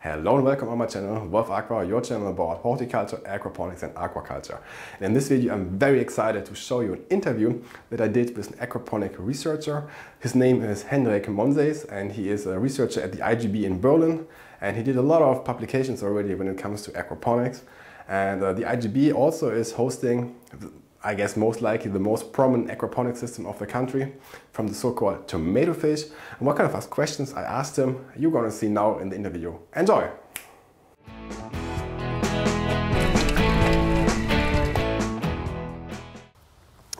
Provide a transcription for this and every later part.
Hello and welcome on my channel, Wolf-Aqua, your channel about horticulture, aquaponics and aquaculture. And in this video I'm very excited to show you an interview that I did with an aquaponic researcher. His name is Hendrik Monsees and he is a researcher at the IGB in Berlin, and he did a lot of publications already when it comes to aquaponics. And the IGB also is hosting, I guess most likely, the most prominent aquaponic system of the country, from the so-called tomato fish. And what kind of questions I asked him, you're gonna see now in the interview. Enjoy!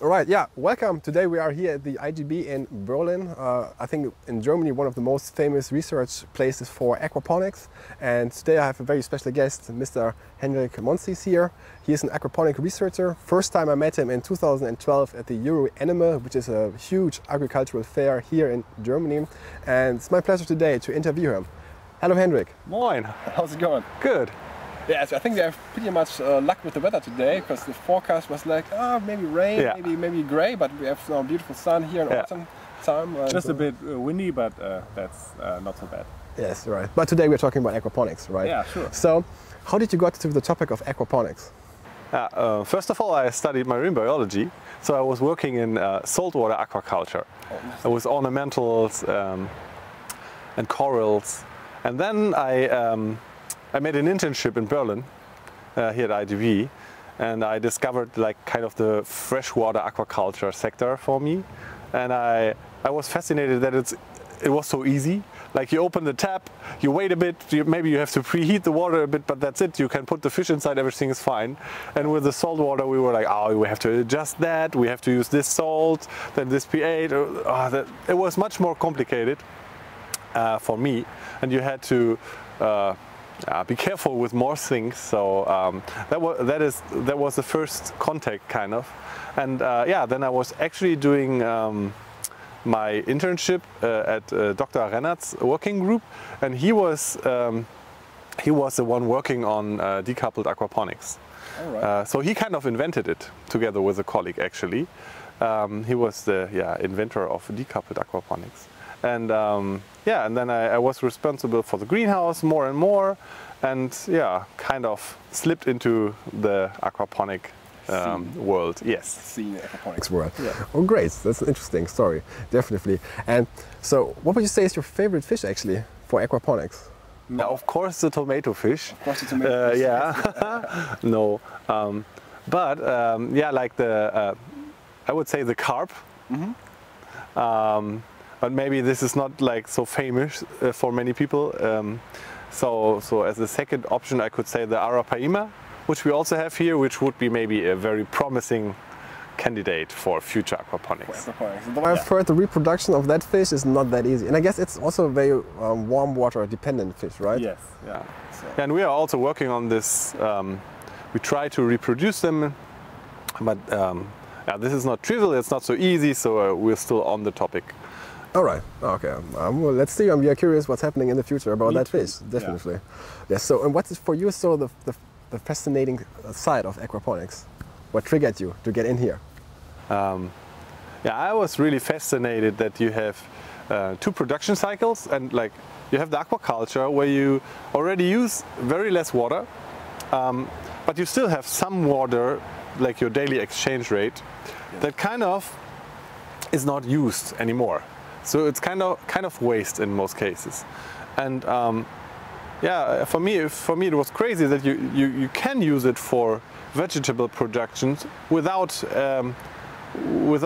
Alright, yeah, welcome. Today we are here at the IGB in Berlin. I think in Germany one of the most famous research places for aquaponics. And today I have a very special guest, Mr. Hendrik Monsees here. He is an aquaponic researcher. First time I met him in 2012 at the Euro Animal, which is a huge agricultural fair here in Germany. And it's my pleasure today to interview him. Hello Hendrik. Moin, how's it going? Good. Yes, I think we have pretty much luck with the weather today, because the forecast was like, maybe rain, maybe grey, but we have now beautiful sun here in autumn time. Just a bit windy, but that's not so bad. Yes, right. But today we're talking about aquaponics, right? Yeah, sure. So, how did you get to the topic of aquaponics? First of all, I studied marine biology, so I was working in saltwater aquaculture. With ornamentals and corals. And then I made an internship in Berlin, here at IGB, and I discovered like kind of the freshwater aquaculture sector for me. And I was fascinated that it was so easy. Like, you open the tap, you wait a bit, maybe you have to preheat the water a bit, but that's it. You can put the fish inside, everything is fine. And with the salt water, we were like, oh, we have to adjust that, we have to use this salt, then this pH. It was much more complicated for me, and you had to be careful with more things. So that was the first contact, kind of. And then I was actually doing my internship at Dr. Rennert's working group, and he was the one working on decoupled aquaponics. All right. So he kind of invented it together with a colleague, actually. He was the inventor of decoupled aquaponics. And and then I was responsible for the greenhouse more and more, and kind of slipped into the aquaponic world. Yes. The aquaponics world. Yeah. Oh, great. That's an interesting story, definitely. And so, what would you say is your favorite fish actually for aquaponics? Now, of course, the tomato fish. Of course, the tomato fish. Yeah. No, but like the I would say the carp. Mm-hmm. But maybe this is not like so famous for many people. So as a second option, I could say the arapaima, which we also have here, which would be maybe a very promising candidate for future aquaponics. I've heard the reproduction of that fish is not that easy, and I guess it's also a very warm water dependent fish, right? Yes. Yeah. And we are also working on this. We try to reproduce them, but this is not trivial. It's not so easy. So we're still on the topic. All right. Okay. Well, let's see. We are curious what's happening in the future about that fish. Definitely. Yeah. Yes. So, and what is for you sort of the fascinating side of aquaponics? What triggered you to get in here? I was really fascinated that you have two production cycles, and like you have the aquaculture where you already use very less water, but you still have some water, like your daily exchange rate, that kind of is not used anymore. So it's kind of waste in most cases. And for me it was crazy that you can use it for vegetable productions without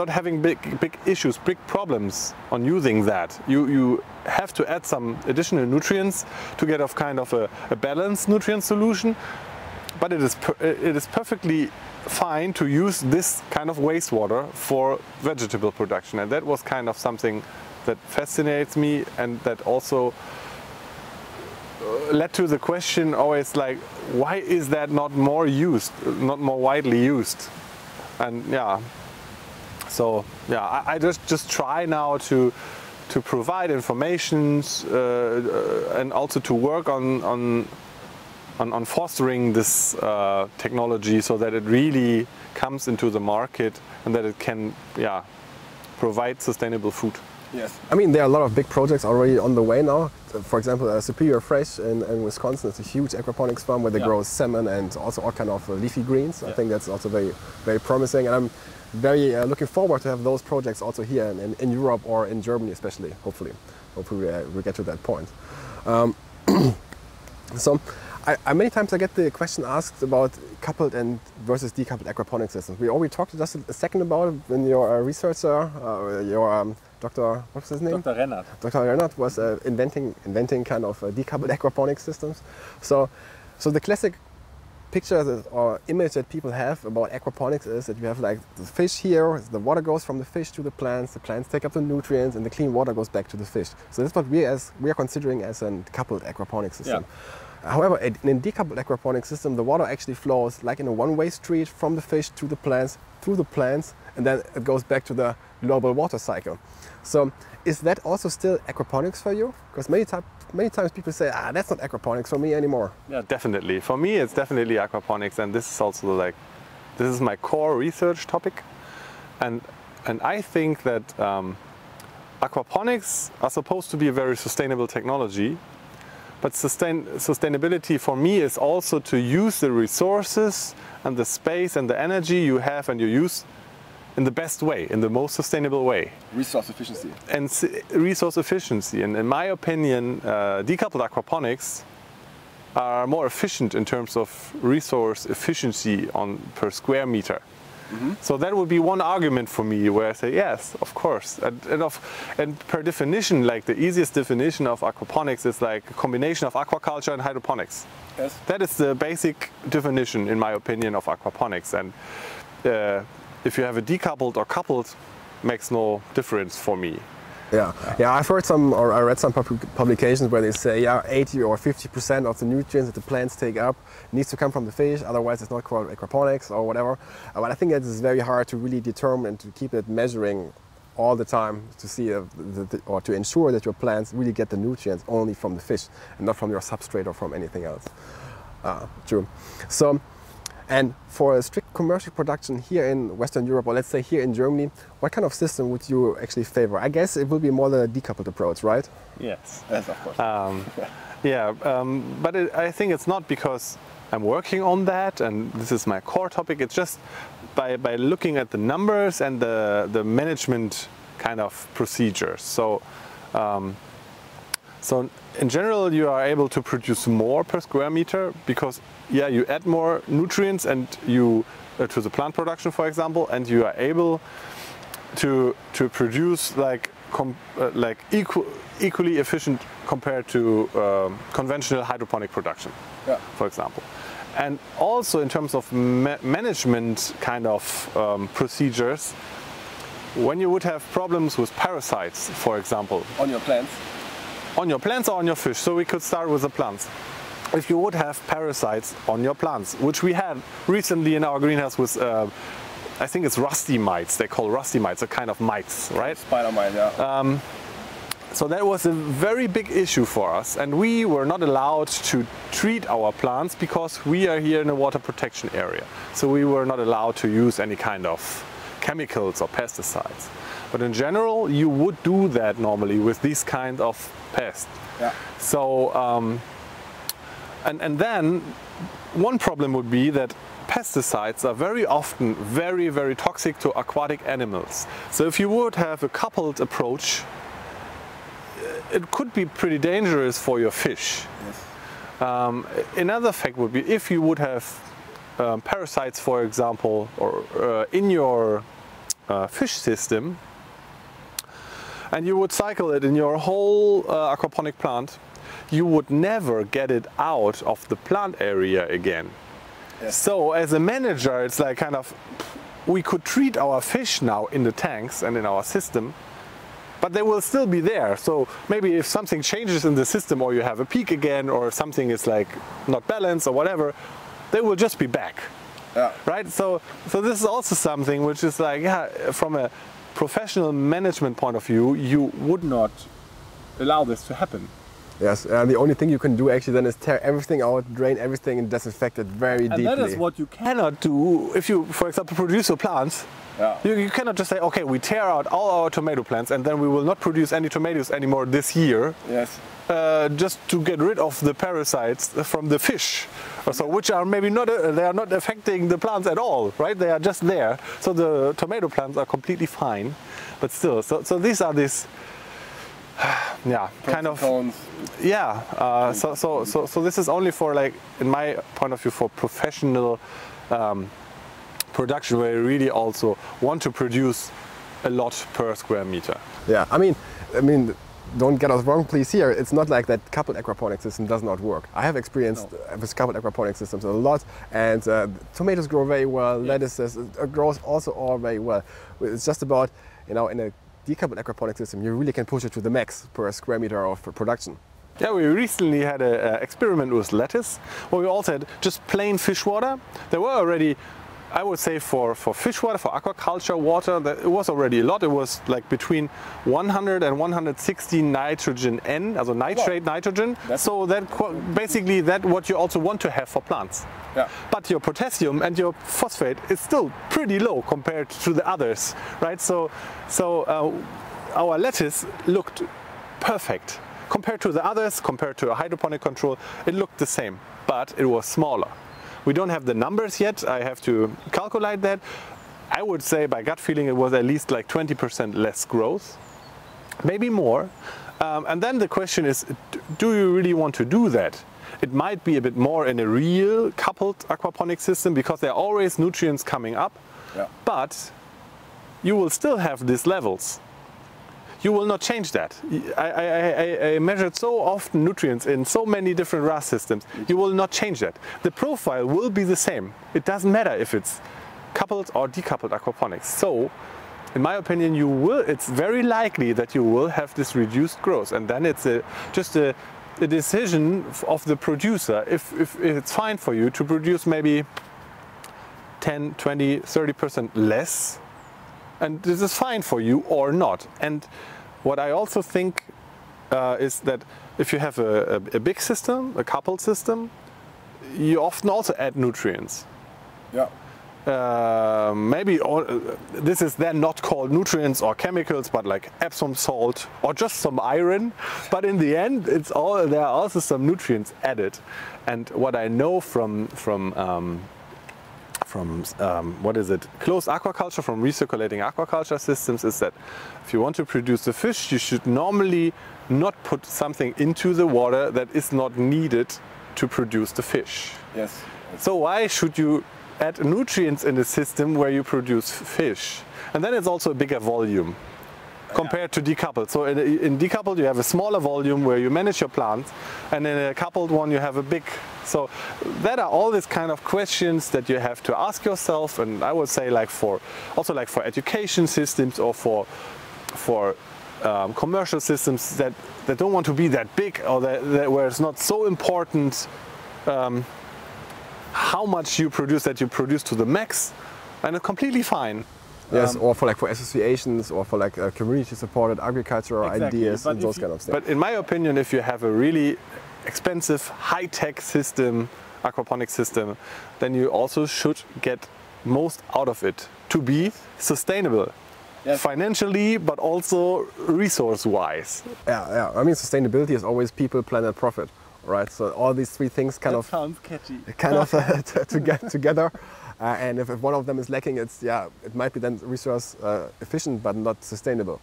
having big issues, big problems on using that. You have to add some additional nutrients to get a balanced nutrient solution, but it is perfectly fine to use this kind of wastewater for vegetable production. And that was kind of something that fascinates me, and that also led to the question always, like, why is that not more widely used? And I just try now to provide information and also to work on fostering this technology so that it really comes into the market and that it can provide sustainable food. Yes. I mean, there are a lot of big projects already on the way now. For example, Superior Fresh in Wisconsin is a huge aquaponics farm where they grow salmon and also all kind of leafy greens. I think that's also very, very promising. And I'm very looking forward to have those projects also here in Europe or in Germany especially, hopefully. Hopefully we get to that point. So many times I get the question asked about coupled and versus decoupled aquaponics systems. We already talked just a second about it when your researcher, Dr. What's his name? Dr. Rennert. Dr. Rennert was inventing kind of decoupled aquaponics systems. So the classic picture or image that people have about aquaponics is that you have like the fish here, the water goes from the fish to the plants take up the nutrients, and the clean water goes back to the fish. So that's what we are considering as a coupled aquaponics system. Yeah. However, in a decoupled aquaponics system, the water actually flows like in a one-way street from the fish to the plants, through the plants, and then it goes back to the global water cycle. So is that also still aquaponics for you? Because many times people say, that's not aquaponics for me anymore. Yeah, definitely. For me, it's definitely aquaponics, and this is also this is my core research topic. And I think that aquaponics are supposed to be a very sustainable technology, but sustainability for me is also to use the resources and the space and the energy you have and you use in the best way, in the most sustainable way. Resource efficiency. And resource efficiency. And in my opinion, decoupled aquaponics are more efficient in terms of resource efficiency per square meter. Mm-hmm. So that would be one argument for me where I say, yes, of course. And per definition, like the easiest definition of aquaponics is like a combination of aquaculture and hydroponics. Yes. That is the basic definition, in my opinion, of aquaponics. And if you have a decoupled or coupled, makes no difference for me. Yeah, I've heard I read some publications where they say, 80 or 50% of the nutrients that the plants take up needs to come from the fish, otherwise it's not called aquaponics or whatever. But I think that is very hard to really determine and to keep it measuring all the time to see or to ensure that your plants really get the nutrients only from the fish and not from your substrate or from anything else. True. So. And for a strict commercial production here in Western Europe, or let's say here in Germany, what kind of system would you actually favor? I guess it will be more the decoupled approach, right? Yes, of course. But I think it's not because I'm working on that and this is my core topic. It's just by looking at the numbers and the management kind of procedures. So in general, you are able to produce more per square meter because you add more nutrients and to the plant production, for example, and you are able to produce equally efficient compared to conventional hydroponic production, for example. And also in terms of management kind of procedures, when you would have problems with parasites, for example. On your plants? On your plants or on your fish. So we could start with the plants. If you would have parasites on your plants, which we had recently in our greenhouse with, I think it's rusty mites, they call rusty mites, a kind of mites, right? Spider mite, yeah. So that was a very big issue for us, and we were not allowed to treat our plants because we are here in a water protection area. So we were not allowed to use any kind of chemicals or pesticides. But in general, you would do that normally with these kind of pests. Yeah. So, and then one problem would be that pesticides are very often very, very toxic to aquatic animals. So if you would have a coupled approach, it could be pretty dangerous for your fish. Yes. Another fact would be if you would have parasites, for example, or in your fish system, and you would cycle it in your whole aquaponic plant, you would never get it out of the plant area again. Yes. So as a manager, it's like kind of, we could treat our fish now in the tanks and in our system, but they will still be there. So maybe if something changes in the system or you have a peak again or something is like not balanced or whatever, they will just be back. Yeah. Right? So this is also something which is like, from a professional management point of view, you would not allow this to happen. Yes, the only thing you can do actually then is tear everything out, drain everything and disinfect it very deeply. And that is what you cannot do if you, for example, produce your plants. Yeah. You cannot just say, okay, we tear out all our tomato plants and then we will not produce any tomatoes anymore this year. Yes. Just to get rid of the parasites from the fish, so which are maybe not they are not affecting the plants at all, right? They are just there. So the tomato plants are completely fine, but still. So these are these, yeah, kind of. Yeah. So this is only for, like, in my point of view, for professional production, where you really also want to produce a lot per square meter. Yeah, I mean, don't get us wrong, please. Here, it's not like that coupled aquaponics system does not work. I have experienced with coupled aquaponics systems a lot, and tomatoes grow very well. Lettuces grows also all very well. It's just about, in a decoupled aquaponics system, you really can push it to the max per square meter of production. Yeah, we recently had an experiment with lettuce, where we also had just plain fish water. There were already, I would say, for fish water, for aquaculture water, it was already a lot. It was like between 100 and 160 nitrogen N, also nitrate nitrogen. So that basically that what you also want to have for plants. Yeah. But your potassium and your phosphate is still pretty low compared to the others, right? So our lettuce looked perfect compared to the others. Compared to a hydroponic control, it looked the same, but it was smaller. We don't have the numbers yet. I have to calculate that. I would say by gut feeling it was at least like 20% less growth, maybe more. And then the question is, do you really want to do that? It might be a bit more in a real coupled aquaponic system, because there are always nutrients coming up, but you will still have these levels. You will not change that. I measured so often nutrients in so many different RAS systems. You will not change that. The profile will be the same. It doesn't matter if it's coupled or decoupled aquaponics. So, in my opinion, it's very likely that you will have this reduced growth, and then it's just a decision of the producer if it's fine for you to produce maybe 10, 20, 30% less. And this is fine for you or not. And what I also think is that if you have a big system, a coupled system, you often also add nutrients. Yeah. Maybe this is then not called nutrients or chemicals, but like Epsom salt or just some iron. But in the end, there are also some nutrients added. And what I know from what is it, closed aquaculture, from recirculating aquaculture systems, is that if you want to produce a fish, you should normally not put something into the water that is not needed to produce the fish. Yes. So why should you add nutrients in a system where you produce fish? And then it's also a bigger volume compared to decoupled. So in decoupled you have a smaller volume where you manage your plants, and in a coupled one you have a big. So that are all these kind of questions that you have to ask yourself, and I would say for education systems or for commercial systems that don't want to be that big, or that where it's not so important how much you produce, that you produce to the max, and it's completely fine. Yes, or for associations, or for community-supported agricultural ideas and those kind of things. But in my opinion, if you have a really expensive, high-tech system, aquaponic system, then you also should get most out of it to be sustainable. Yes. Financially, but also resource-wise. Yeah. I mean, sustainability is always people, planet, profit, right? So all these three things sounds catchy. To get together. And if one of them is lacking, it might be then resource efficient but not sustainable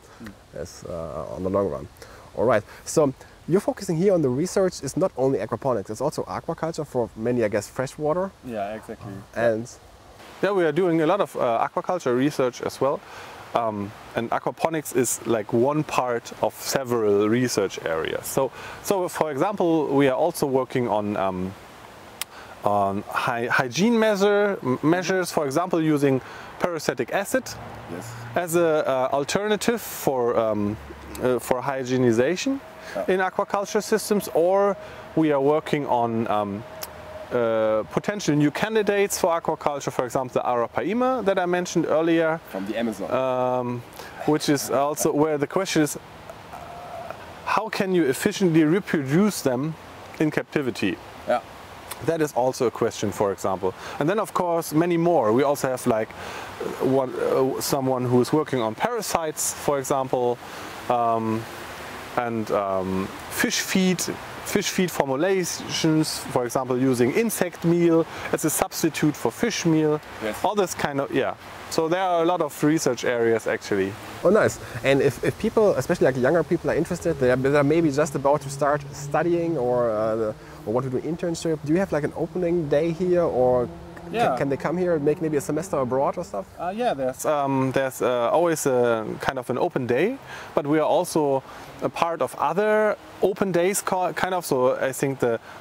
on the long run. All right, so you're focusing here on the research is not only aquaponics, it's also aquaculture for many, I guess, freshwater. Yeah, exactly. And we are doing a lot of aquaculture research as well. And aquaponics is like one part of several research areas. So for example, we are also working on hygiene measures, for example, using peracetic acid as an alternative for hygienization in aquaculture systems, or we are working on potential new candidates for aquaculture, for example, the arapaima that I mentioned earlier. From the Amazon. Which is also where the question is, how can you efficiently reproduce them in captivity? Yeah. That is also a question, for example. And then, of course, many more. We also have like someone who is working on parasites, for example, and fish feed formulations, for example, using insect meal as a substitute for fish meal. Yes. All this kind of, yeah. So there are a lot of research areas actually. Oh, nice. And if people, especially like younger people, are interested, they're maybe just about to start studying or want to do an internship, do you have like an opening day here, or can they come here and make maybe a semester abroad or stuff? Yeah, there's always a kind of an open day, but we are also a part of other open days, kind of. So I think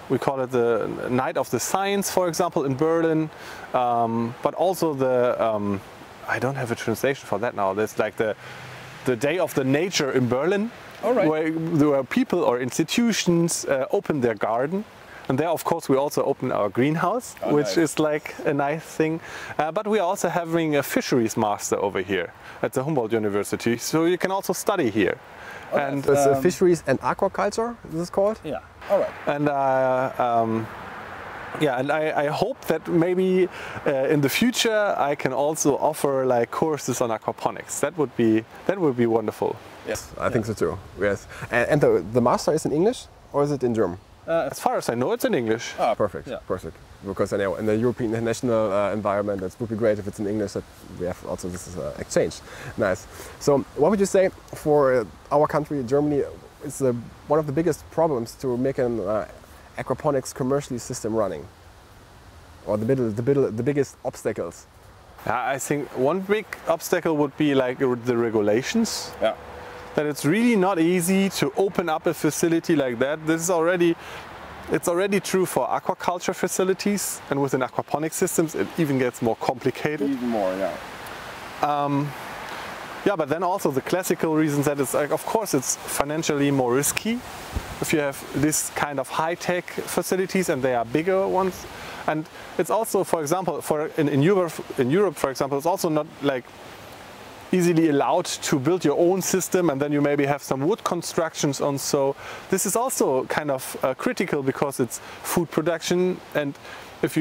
we call it the Night of the Science, for example, in Berlin, but also the I don't have a translation for that now. There's like the Day of the Nature in Berlin, where people or institutions open their garden. And there, of course, we also open our greenhouse, which is like a nice thing. But we are also having a fisheries master over here at the Humboldt University, so you can also study here. And it's fisheries and aquaculture, this is called? Yeah, all right. And yeah, and I hope that maybe in the future I can also offer like courses on aquaponics. That would be wonderful. Yes, I think so too. Yes, and the master is in English or is it in German? As far as I know, it's in English. Ah, perfect, perfect. Because anyhow, in the European international environment, it would be great if it's in English, that we have also this exchange. Nice. So, what would you say for our country, Germany, is one of the biggest problems to make an aquaponics commercially system running? Or the biggest obstacles? I think one big obstacle would be like the regulations. Yeah. That it's really not easy to open up a facility like that. It's already true for aquaculture facilities, and within aquaponics systems it even gets more complicated. Even more, yeah. Yeah, but then also the classical reasons that it's like, of course, it's financially more risky if you have this kind of high-tech facilities and they are bigger ones. And it's also, for example, in Europe, for example, it's also not like easily allowed to build your own system, and then you maybe have some wood constructions on. So this is also kind of critical because it's food production, and if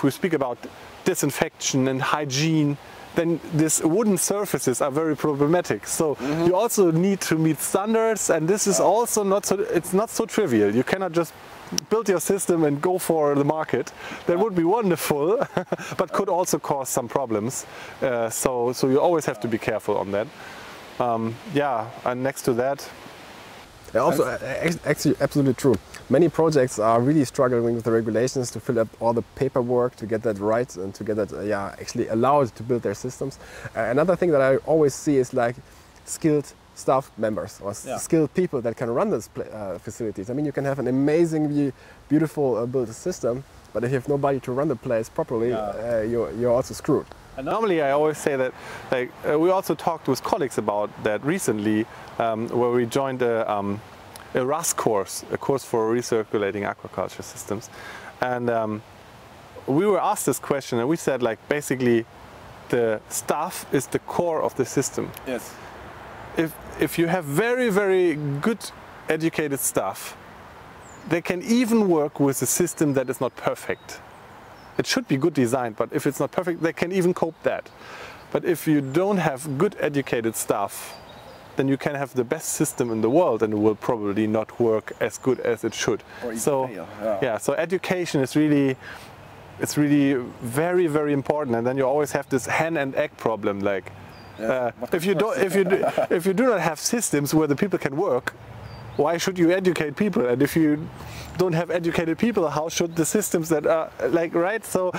we speak about disinfection and hygiene, then these wooden surfaces are very problematic. So you also need to meet standards, and this is also not so trivial. You cannot just build your system and go for the market. That would be wonderful, but could also cause some problems. So you always have to be careful on that. Yeah, and next to that. Yeah, also, actually, absolutely true. Many projects are really struggling with the regulations to fill up all the paperwork to get that right and to get that actually allowed to build their systems. Another thing that I always see is like skilled staff members or skilled people that can run these facilities. I mean, you can have an amazingly beautiful built system, but if you have nobody to run the place properly, you're also screwed. And normally I always say that, like, we also talked with colleagues about that recently, where we joined a RAS course, a course for recirculating aquaculture systems. And we were asked this question, and we said, like, basically the staff is the core of the system. Yes. If you have very, very good educated staff, they can even work with a system that is not perfect. It should be good designed, but if it's not perfect, they can even cope that. But if you don't have good educated staff, then you can have the best system in the world and it will probably not work as good as it should. So so education is really, it's really very, very important. And then you always have this hen and egg problem. Like, if you do not have systems where the people can work, why should you educate people? And if you don't have educated people, how should the systems that are like, right? So,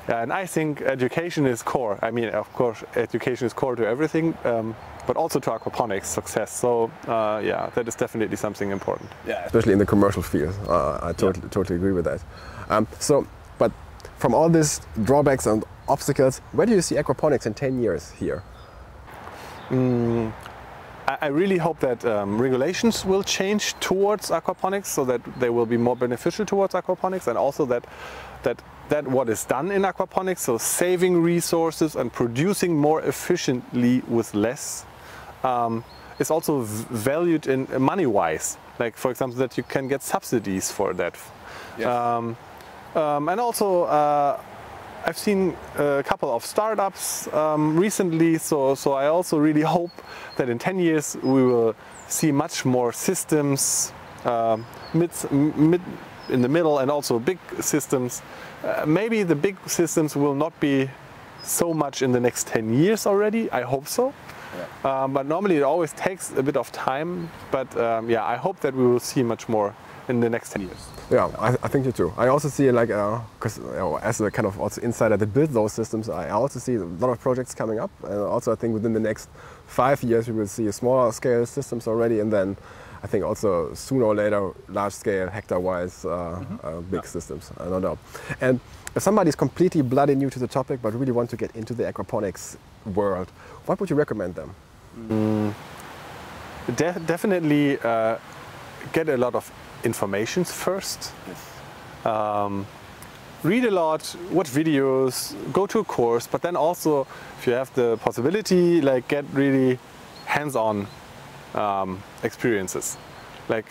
and I think education is core. I mean, of course, education is core to everything, but also to aquaponics success. So, yeah, that is definitely something important. Yeah, especially in the commercial field. I totally agree with that. But from all these drawbacks and obstacles, where do you see aquaponics in 10 years here? I really hope that regulations will change towards aquaponics so that they will be more beneficial towards aquaponics, and also that what is done in aquaponics, so saving resources and producing more efficiently with less, is also valued in money-wise. Like, for example, that you can get subsidies for that. Yes. And also, I've seen a couple of startups recently, so I also really hope that in 10 years we will see much more systems mid in the middle, and also big systems. Maybe the big systems will not be so much in the next 10 years already. I hope so. Yeah. But normally it always takes a bit of time. But yeah, I hope that we will see much more in the next 10 years. Yeah, I think you too. I also see, like, because as a kind of also insider that build those systems, I also see a lot of projects coming up. And also I think within the next 5 years we will see smaller scale systems already, and then I think also sooner or later large scale hectare-wise big systems. I don't know. And if somebody is completely bloody new to the topic but really want to get into the aquaponics world, what would you recommend them? Definitely get a lot of information first. Yes. Read a lot, watch videos, go to a course, but then also, if you have the possibility, like, get really hands-on experiences. Like,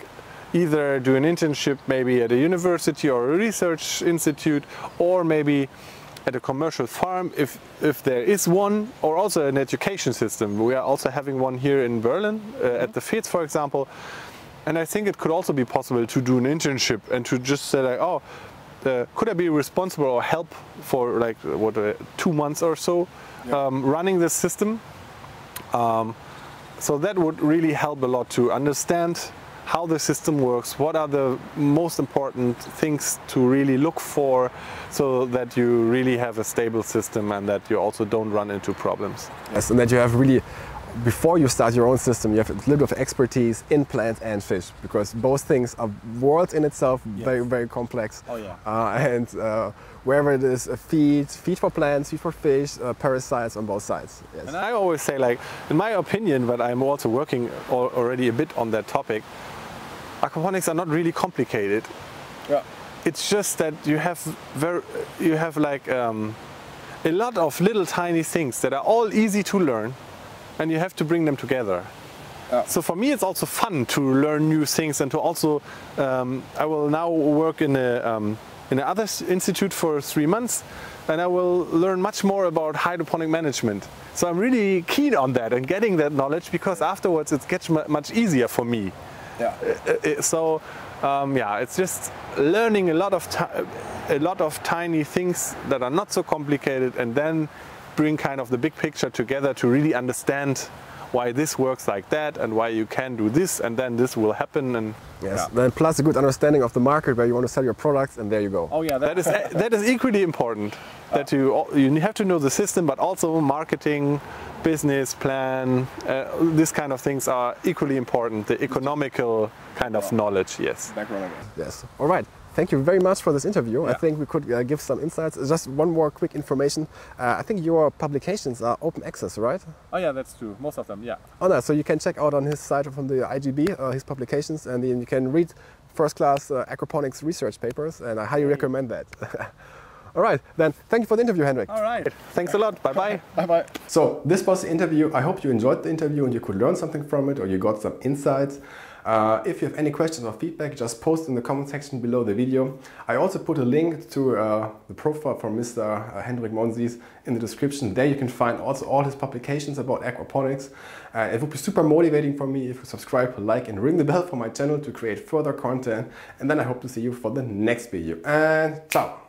either do an internship maybe at a university or a research institute, or maybe at a commercial farm if there is one, or also an education system. We are also having one here in Berlin at the FETS, for example. And I think it could also be possible to do an internship and to just say, like, oh, could I be responsible or help for, like, 2 months or so running this system? So that would really help a lot to understand how the system works, what are the most important things to really look for, so that you really have a stable system and that you also don't run into problems. Yes, and that you have really, before you start your own system, you have a little bit of expertise in plants and fish, because both things are worlds in itself, very, very complex. Oh, yeah. And wherever it is, feed for plants, feed for fish, parasites on both sides. Yes. And I always say, like, in my opinion, but I'm also working already a bit on that topic, aquaponics are not really complicated. Yeah. It's just that you have like a lot of little tiny things that are all easy to learn, and you have to bring them together. Yeah. So for me, it's also fun to learn new things, and to also I will now work in another institute for 3 months, and I will learn much more about hydroponic management. So I'm really keen on that and getting that knowledge, because afterwards it gets much easier for me. Yeah. So yeah, it's just learning a lot of tiny things that are not so complicated, and then bring kind of the big picture together to really understand why this works like that, and why you can do this, and then this will happen. And yes, then plus a good understanding of the market where you want to sell your products, and there you go. Oh yeah, that is equally important. That you have to know the system, but also marketing, business plan, this kind of things are equally important. The economical kind of knowledge, yes. Yes. All right. Thank you very much for this interview. Yeah. I think we could give some insights. Just one more quick information. I think your publications are open access, right? Oh yeah, that's true. Most of them, yeah. Oh no, so you can check out on his site from the IGB his publications, and then you can read first-class aquaponics research papers, and I highly recommend that. All right, then thank you for the interview, Hendrik. All right, thanks a lot. Bye-bye. Bye-bye. So this was the interview. I hope you enjoyed the interview and you could learn something from it, or you got some insights. If you have any questions or feedback, just post in the comment section below the video. I also put a link to the profile from Mr. Hendrik Monsees in the description. There you can find also all his publications about aquaponics. It would be super motivating for me if you subscribe, like, and ring the bell for my channel to create further content. And then I hope to see you for the next video. And ciao!